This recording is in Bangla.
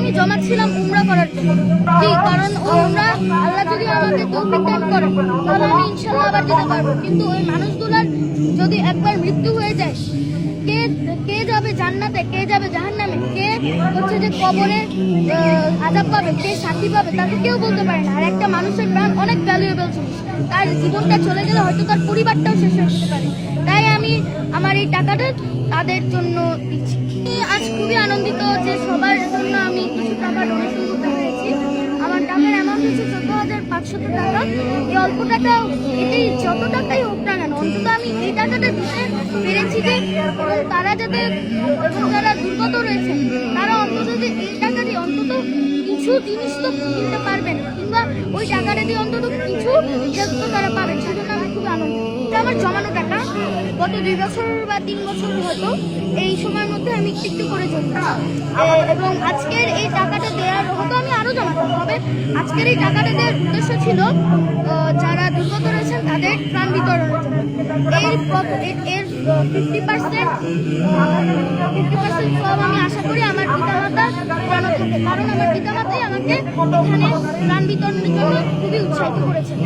আমি জমাচ্ছিলাম উমরা করার জন্য। জি, কারণ ওই উমরা আল্লাহ যদি আমাকে তৌফিক দান করে তাহলে আমি ইনশাআল্লাহ আবার যেতে পারবো। কিন্তু ওই মানুষগুলোর যদি একবার মৃত্যু হয়ে যায়, কে কে যাবে জান্নাতে, কে যাবে জাহান্নামে, কে হচ্ছে যে কবরে আযাব পাবে, কে শান্তি পাবে, তাকে কেউ বলতে পারে না। আর একটা মানুষের প্রাণ অনেক ভ্যালুয়েবল জিনিস, তার জীবনটা চলে গেলে হয়তো তার পরিবারটাও শেষ হয়ে যেতে পারে। তাই আমি আমার এই টাকাটা তাদের জন্য দিচ্ছি। আজ খুবই আনন্দিত যে সবার জন্য আমি কিছু টাকা ডোনেশন করতে পেরেছি। আমার টাকার অ্যামাউন্ট হচ্ছে 14,500 টাকা। এই অল্প টাকা, এটি যত টাকাই হোক না কেন, অন্তত আমি এই টাকাটা দিতে পেরেছি যে তারা যাতে, যারা দুর্গত রয়েছেন তারা অন্তত যে এই টাকা দিয়ে অন্তত কিছু জিনিস তো কিনতে পারবেন, কিংবা ওই টাকাটা দিয়ে অন্তত কিছু হেল্প তো তারা পাবেন। সেজন্য আমি খুব আনন্দিত। এটা আমার জমানো টাকা, গত 2 বছর বা 3 বছর হয়তো এই সময়ের মধ্যে আমি একটু করে জমিয়েছি। এবং আজকের এই টাকাটা দেওয়ার হয়তো আমি আরো জমাতাম, তবে আজকের এই টাকাটা দেওয়ার উদ্দেশ্য ছিল যারা দুর্গত রয়েছেন তাদের ত্রাণ বিতরণের জন্য। এর 50% সব আমি আশা করি আমার পিতামাতা জানা থাকে, কারণ আমার পিতামাতাই আমাকে এখানে ত্রাণ বিতরণের জন্য খুবই উৎসাহিত করেছেন।